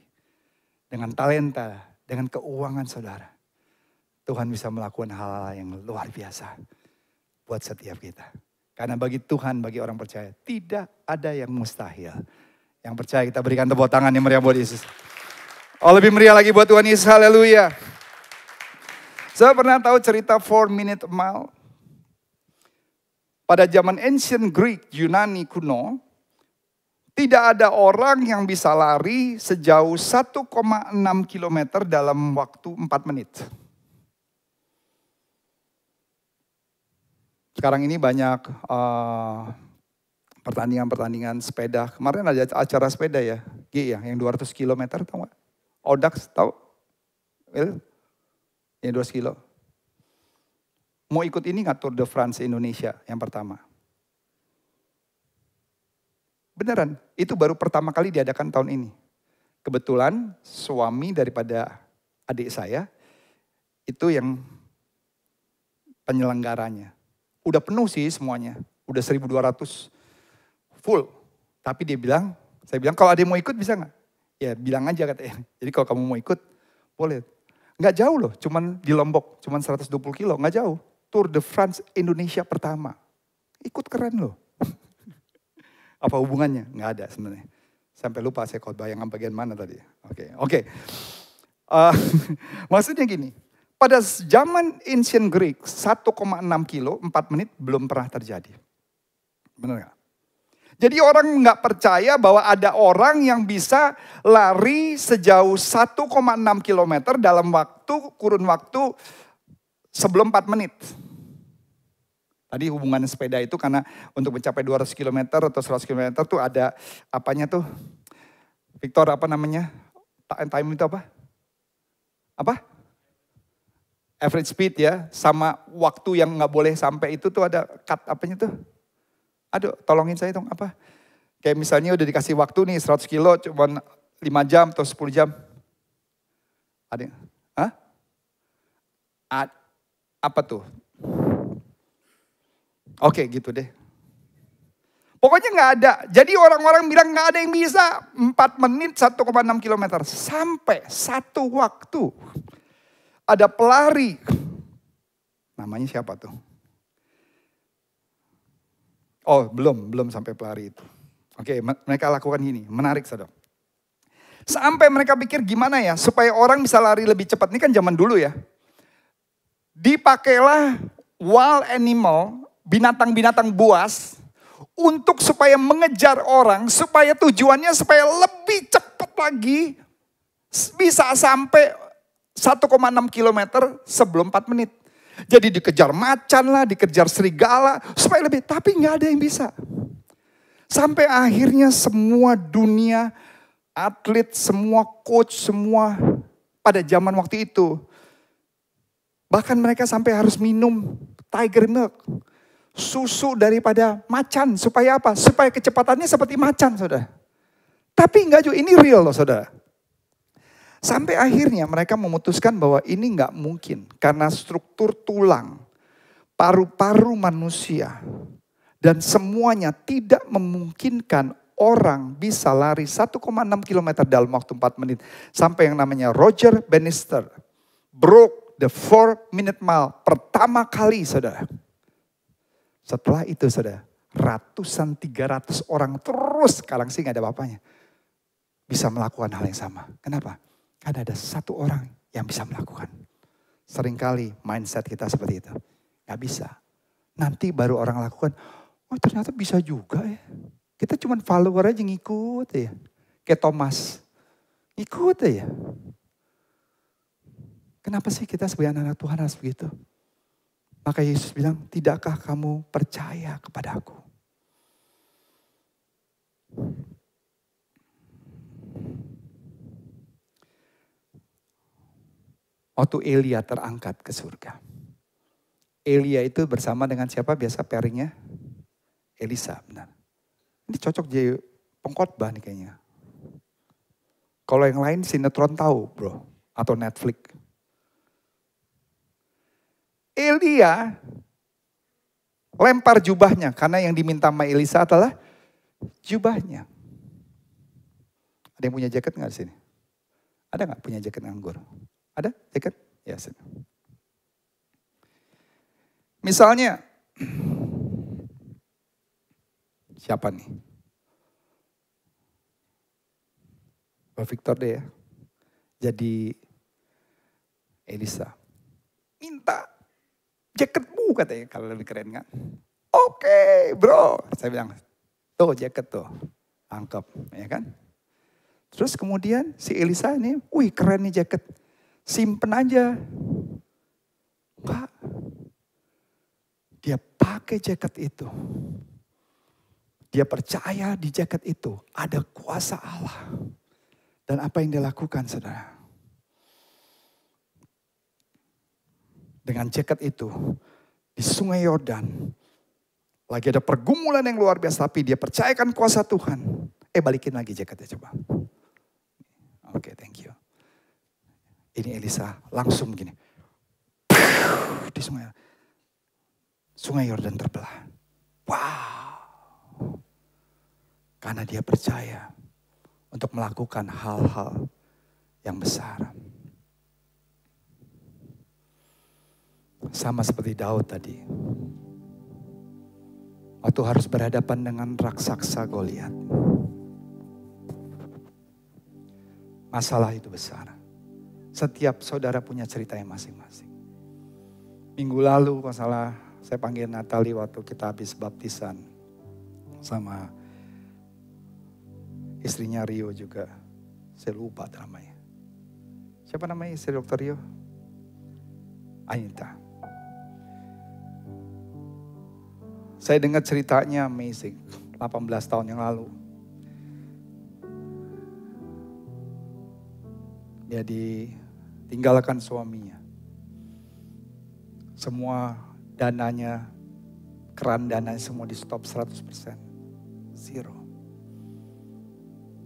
Dengan talenta, dengan keuangan saudara. Tuhan bisa melakukan hal-hal yang luar biasa buat setiap kita. Karena bagi Tuhan, bagi orang percaya, tidak ada yang mustahil. Yang percaya kita berikan tepuk tangan yang meriah buat Yesus. Oh lebih meriah lagi buat Tuhan Yesus, haleluya. Saya pernah tahu cerita 4-minute mile. Pada zaman ancient Greek, Yunani kuno, tidak ada orang yang bisa lari sejauh 1,6 kilometer dalam waktu 4 menit. Sekarang ini banyak pertandingan-pertandingan sepeda. Kemarin ada acara sepeda ya, G ya, yang 200 kilometer tahu gak? Odax tahu? Well, ya 200 kilo. Mau ikut ini nggak Tour de France Indonesia yang pertama? Beneran, itu baru pertama kali diadakan tahun ini. Kebetulan suami daripada adik saya itu yang penyelenggaranya. Udah penuh sih semuanya, udah 1.200 full. Tapi dia bilang, saya bilang kalau ada yang mau ikut bisa nggak? Ya bilang aja katanya. Jadi kalau kamu mau ikut, boleh. Nggak jauh loh, cuman di Lombok, cuman 120 kilo, nggak jauh. Tour de France Indonesia pertama. Ikut keren loh. Apa hubungannya? Nggak ada sebenarnya. Sampai lupa saya khotbah yang bagian mana tadi. Oke. Maksudnya gini, pada zaman ancient Greek, 1,6 kilo, 4 menit belum pernah terjadi. Benar nggak? Jadi orang nggak percaya bahwa ada orang yang bisa lari sejauh 1,6 kilometer dalam kurun waktu sebelum 4 menit. Tadi hubungan sepeda itu karena untuk mencapai 200 km atau 100 km tuh ada apanya tuh. Victor apa namanya? Time itu apa? Apa? Average speed ya. Sama waktu yang nggak boleh sampai itu tuh ada cut apanya tuh. Aduh, tolongin saya dong, apa? Kayak misalnya udah dikasih waktu nih 100 kilo, cuma 5 jam atau 10 jam. Ada yang? Hah? Apa tuh? Oke, gitu deh. Pokoknya nggak ada. Jadi orang-orang bilang nggak ada yang bisa. 4 menit 1,6 kilometer. Sampai satu waktu. Ada pelari. Namanya siapa tuh? Oh, belum sampai pelari itu. Oke, mereka lakukan gini, menarik saudara. Sampai mereka pikir gimana ya, supaya orang bisa lari lebih cepat. Ini kan zaman dulu ya. Dipakailah wild animal, binatang-binatang buas, untuk supaya mengejar orang, supaya tujuannya supaya lebih cepat lagi bisa sampai 1,6 kilometer sebelum 4 menit. Jadi dikejar macan lah, dikejar serigala, supaya lebih. Tapi nggak ada yang bisa. Sampai akhirnya semua dunia, atlet, semua coach, semua pada zaman waktu itu. Bahkan mereka sampai harus minum tiger milk. Susu daripada macan. Supaya apa? Supaya kecepatannya seperti macan, saudara. Tapi enggak juga, ini real loh saudara. Sampai akhirnya mereka memutuskan bahwa ini enggak mungkin. Karena struktur tulang, paru-paru manusia, dan semuanya tidak memungkinkan orang bisa lari 1,6 km dalam waktu 4 menit. Sampai yang namanya Roger Bannister broke the 4-minute mile pertama kali, saudara. Setelah itu, saudara, ratusan 300 orang terus, sekarang sih gak ada apa-apanya, bisa melakukan hal yang sama. Kenapa? Karena ada satu orang yang bisa melakukan. Seringkali mindset kita seperti itu. Gak bisa. Nanti baru orang lakukan, oh ternyata bisa juga ya. Kita cuma follower aja, ngikut ya. Kayak Thomas, ngikut ya. Kenapa sih kita sebagai anak-anak Tuhan harus begitu? Maka Yesus bilang, tidakkah kamu percaya kepada aku? Waktu Elia terangkat ke surga. Elia itu bersama dengan siapa biasa pairingnya? Elisa, benar. Ini cocok jadi pengkhotbah nih kayaknya. Kalau yang lain sinetron tahu bro, atau Netflix. Elia lempar jubahnya karena yang diminta sama Elisa adalah jubahnya. Ada yang punya jaket nggak di sini? Ada nggak punya jaket anggur? Ada jaket? Ya. Misalnya, siapa nih? Pak Victor deh ya. Jadi Elisa minta jaketmu katanya, kalau lebih keren kan. Oke bro, saya bilang, tuh jaket tuh, angkep ya kan. Terus kemudian si Elisa ini, wih keren nih jaket, simpen aja. Enggak, dia pakai jaket itu. Dia percaya di jaket itu ada kuasa Allah. Dan apa yang dia lakukan saudara? Dengan jaket itu di sungai Yordan. Lagi ada pergumulan yang luar biasa, tapi dia percayakan kuasa Tuhan. Balikin lagi jaketnya coba. Oke, thank you. Ini Elisa langsung gini. Di sungai Yordan terbelah. Wow. Karena dia percaya untuk melakukan hal-hal yang besar. Sama seperti Daud tadi. Waktu harus berhadapan dengan raksasa Goliat. Masalah itu besar. Setiap saudara punya ceritanya masing-masing. Minggu lalu kalau salah saya panggil Natali waktu kita habis baptisan. Sama istrinya Rio juga. Saya lupa namanya. Siapa namanya istri Dr. Rio? Anita. Saya dengar ceritanya amazing. 18 tahun yang lalu. Dia ditinggalkan suaminya. Semua dananya, keran dananya semua di stop 100%. Zero.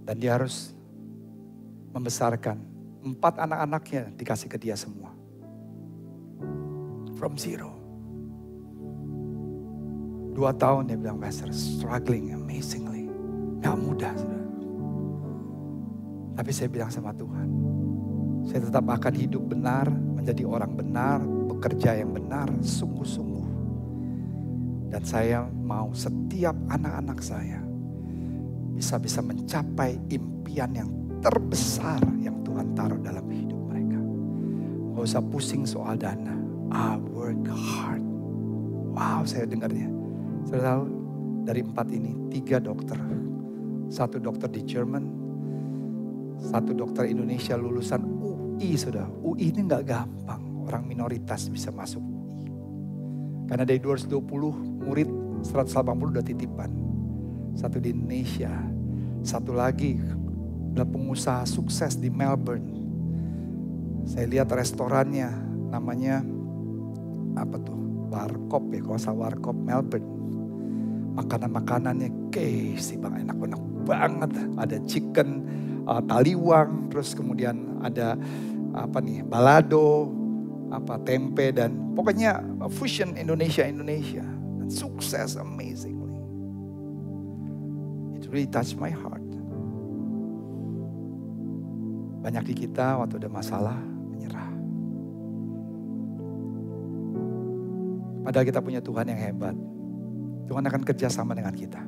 Dan dia harus membesarkan 4 anak-anaknya dikasih ke dia semua. From zero. 2 tahun dia bilang, Pastor, struggling amazingly. Gak mudah, saudara. Tapi saya bilang sama Tuhan, saya tetap akan hidup benar, menjadi orang benar, bekerja yang benar, sungguh-sungguh. Dan saya mau setiap anak-anak saya bisa mencapai impian yang terbesar yang Tuhan taruh dalam hidup mereka. Gak usah pusing soal dana. I work hard. Wow, saya dengarnya. Saudara tahu, dari 4 ini 3 dokter. 1 dokter di Jerman, 1 dokter Indonesia lulusan UI, saudara. UI ini gak gampang, orang minoritas bisa masuk UI. Karena dari 220 murid, 180 udah titipan. 1 di Indonesia, 1 lagi adalah pengusaha sukses di Melbourne. Saya lihat restorannya, namanya apa tuh? Warkop ya, kalau salah Warkop Melbourne. Makanan-makanannya sih bang, enak-enak banget. Ada chicken, taliwang, terus kemudian ada apa nih, balado, tempe, dan pokoknya fusion Indonesia. Dan sukses, amazingly. It really touched my heart. Banyak di kita waktu ada masalah menyerah. Padahal kita punya Tuhan yang hebat. Tuhan akan kerja sama dengan kita.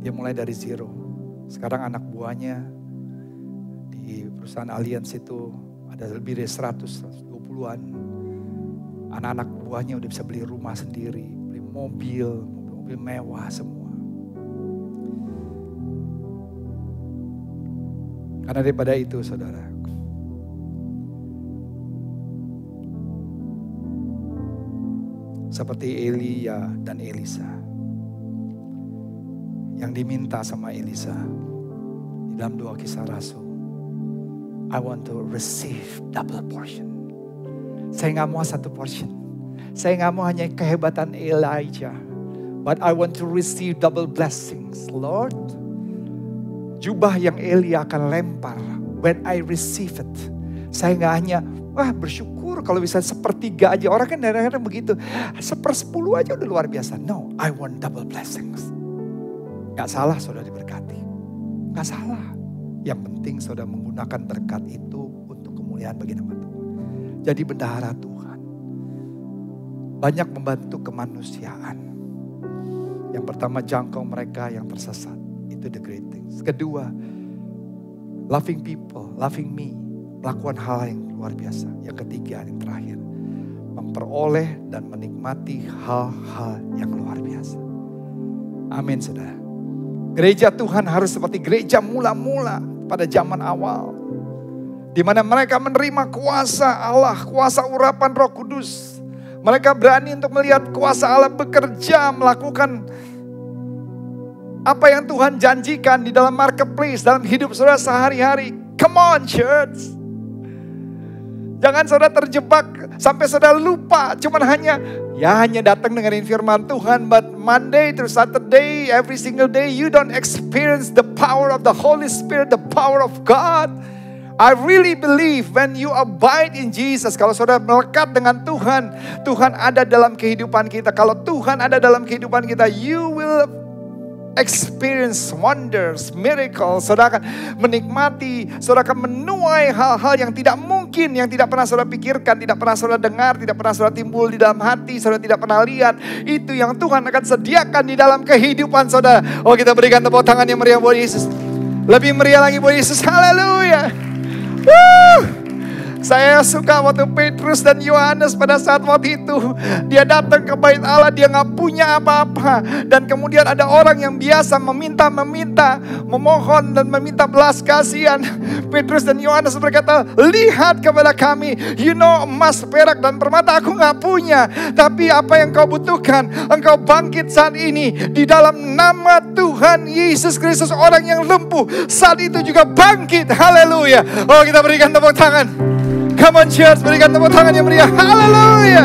Dia mulai dari zero. Sekarang anak buahnya di perusahaan Allianz itu ada lebih dari 120-an. Anak-anak buahnya udah bisa beli rumah sendiri, beli mobil mewah semua. Karena daripada itu, saudara, seperti Elia dan Elisa, yang diminta sama Elisa di dalam 2 Kisah Rasul, I want to receive double portion. Saya gak mau 1 portion. Saya gak mau hanya kehebatan Elijah, but I want to receive double blessings. Lord, jubah yang Elia akan lempar, when I receive it, saya gak hanya bersyukur kalau bisa 1/3 aja. Orang kan kadang-kadang begitu, 1/10 aja udah luar biasa. No, I want double blessings. Gak salah saudara diberkati, gak salah. Yang penting saudara menggunakan berkat itu untuk kemuliaan bagi nama Tuhan. Jadi bendahara Tuhan, banyak membantu kemanusiaan. Yang pertama, jangkau mereka yang tersesat. Itu the great things. Kedua, loving people, loving me, melakukan hal yang luar biasa. Yang ketiga, yang terakhir, memperoleh dan menikmati hal-hal yang luar biasa. Amin, saudara. Gereja Tuhan harus seperti gereja mula-mula pada zaman awal, di mana mereka menerima kuasa Allah, kuasa urapan Roh Kudus. Mereka berani untuk melihat kuasa Allah bekerja, melakukan apa yang Tuhan janjikan di dalam marketplace, dalam hidup saudara sehari-hari. Come on, church. Jangan saudara terjebak sampai saudara lupa. Cuman hanya datang dengerin firman Tuhan. But Monday through Saturday, every single day, you don't experience the power of the Holy Spirit, the power of God. I really believe when you abide in Jesus, kalau saudara melekat dengan Tuhan, Tuhan ada dalam kehidupan kita. Kalau Tuhan ada dalam kehidupan kita, you will experience wonders, miracles. Saudara akan menikmati, saudara akan menuai hal-hal yang tidak mungkin, yang tidak pernah saudara pikirkan, tidak pernah saudara dengar, tidak pernah saudara timbul di dalam hati, saudara tidak pernah lihat. Itu yang Tuhan akan sediakan di dalam kehidupan saudara. Oh, kita berikan tepuk tangan yang meriah buat Yesus. Lebih meriah lagi buat Yesus. Haleluya. Saya suka waktu Petrus dan Yohanes pada saat waktu itu, dia datang ke bait Allah, dia gak punya apa-apa. Dan kemudian ada orang yang biasa meminta, memohon dan meminta belas kasihan. Petrus dan Yohanes berkata, lihat kepada kami. You know, emas, perak dan permata aku gak punya. Tapi apa yang kau butuhkan, engkau bangkit saat ini di dalam nama Tuhan Yesus Kristus. Orang yang lumpuh saat itu juga bangkit. Haleluya. Oh, kita berikan tepuk tangan. Come on church, berikan tepuk tangan yang meriah. Haleluya.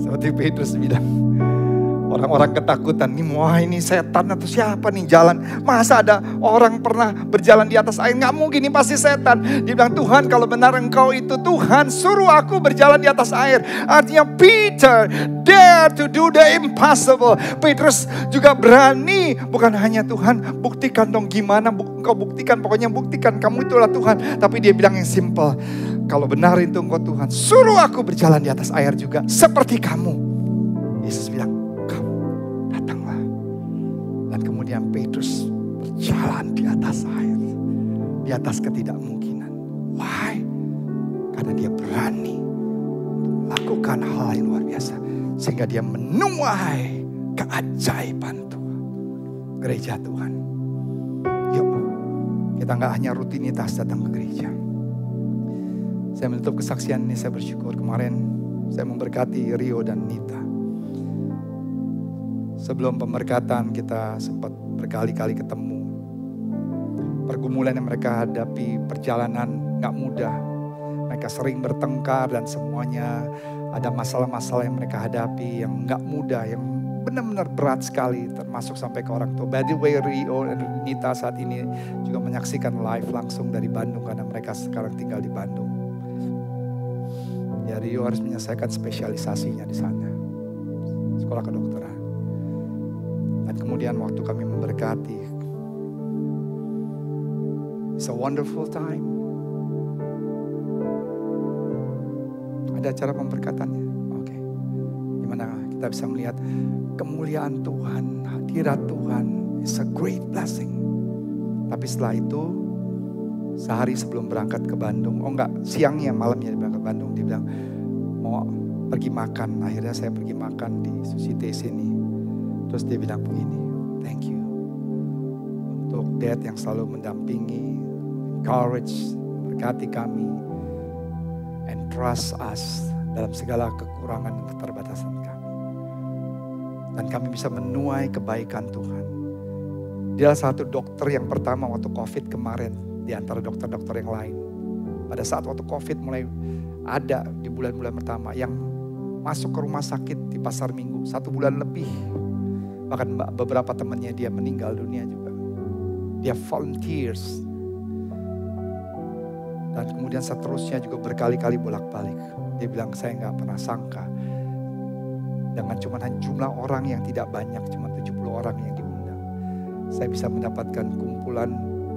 Seperti Petrus bilang, orang-orang ketakutan, ini setan atau siapa nih jalan? Masa ada orang pernah berjalan di atas air? Gak mungkin, ini pasti setan. Dia bilang, Tuhan kalau benar engkau itu Tuhan, suruh aku berjalan di atas air. Artinya Peter dare to do the impossible. Petrus juga berani, bukan hanya Tuhan buktikan dong gimana, engkau buktikan, pokoknya buktikan kamu itulah Tuhan. Tapi dia bilang yang simple, kalau benar itu engkau Tuhan, suruh aku berjalan di atas air juga seperti kamu. Yesus bilang, dan kemudian Petrus berjalan di atas air. di atas ketidakmungkinan. Why? Karena dia berani melakukan hal yang luar biasa. Sehingga dia menuai keajaiban Tuhan. Gereja Tuhan. Yuk, kita gak hanya rutinitas datang ke gereja. Saya menutup kesaksian ini, saya bersyukur kemarin saya memberkati Rio dan Nita. Sebelum pemberkatan kita sempat berkali-kali ketemu. Pergumulan yang mereka hadapi, perjalanan gak mudah. Mereka sering bertengkar dan semuanya ada masalah-masalah yang mereka hadapi yang gak mudah, yang benar-benar berat sekali, termasuk sampai ke orang tua. By the way, Rio dan Nita saat ini juga menyaksikan live langsung dari Bandung karena mereka sekarang tinggal di Bandung. Ya, Rio harus menyelesaikan spesialisasinya di sana, sekolah kedokteran. Dan kemudian waktu kami memberkati, it's a wonderful time. Ada acara pemberkatannya, oke. Dimana kita bisa melihat kemuliaan Tuhan, hadirat Tuhan, is a great blessing. Tapi setelah itu, sehari sebelum berangkat ke Bandung, siangnya malamnya berangkat ke Bandung, dia bilang mau pergi makan. Akhirnya saya pergi makan di Sushi Tei sini. Terus dia bilang begini, thank you untuk Dad yang selalu mendampingi, encourage, berkati kami, and trust us dalam segala kekurangan dan keterbatasan kami. Dan kami bisa menuai kebaikan Tuhan. Dia satu dokter yang pertama waktu COVID kemarin di antara dokter-dokter yang lain. Pada saat waktu COVID mulai ada di bulan-bulan pertama yang masuk ke rumah sakit di Pasar Minggu 1 bulan lebih. Bahkan beberapa temannya dia meninggal dunia juga. Dia volunteers. Dan kemudian seterusnya juga berkali-kali bolak-balik. Dia bilang saya gak pernah sangka. Dengan cuma jumlah orang yang tidak banyak, cuma 70 orang yang diundang. Saya bisa mendapatkan kumpulan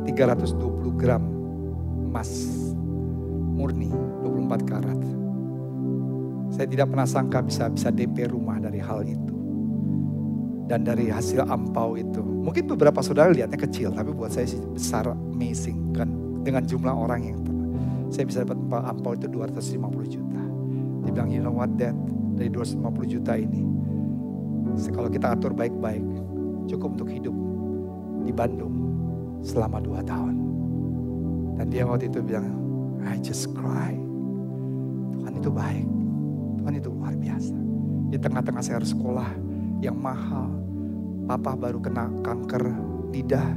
320 gram emas murni 24 karat. Saya tidak pernah sangka bisa DP rumah dari hal itu. Dan dari hasil ampau itu, mungkin beberapa saudara lihatnya kecil, tapi buat saya sih besar, amazing kan. Dengan jumlah orang yang saya bisa dapat ampau itu 250 juta. Dia bilang, you know what Dad, dari 250 juta ini, kalau kita atur baik-baik, cukup untuk hidup di Bandung selama 2 tahun. Dan dia waktu itu bilang, I just cry. Tuhan itu baik, Tuhan itu luar biasa. Di tengah-tengah saya harus sekolah yang mahal. Papa baru kena kanker lidah.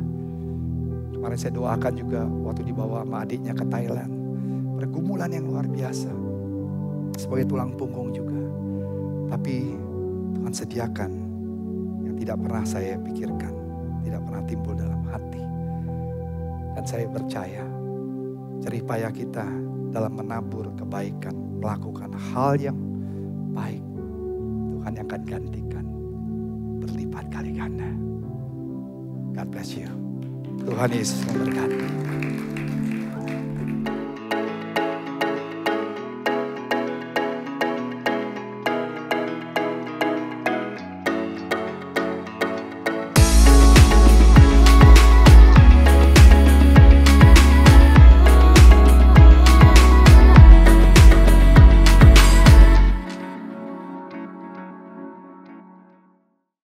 Kemarin saya doakan juga waktu dibawa sama adiknya ke Thailand. Pergumulan yang luar biasa. Sebagai tulang punggung juga. Tapi Tuhan sediakan yang tidak pernah saya pikirkan. Tidak pernah timbul dalam hati. Dan saya percaya jerih payah kita dalam menabur kebaikan. Melakukan hal yang baik. Tuhan yang akan gantikan berlipat kali ganda. God bless you. Tuhan Yesus memberkati.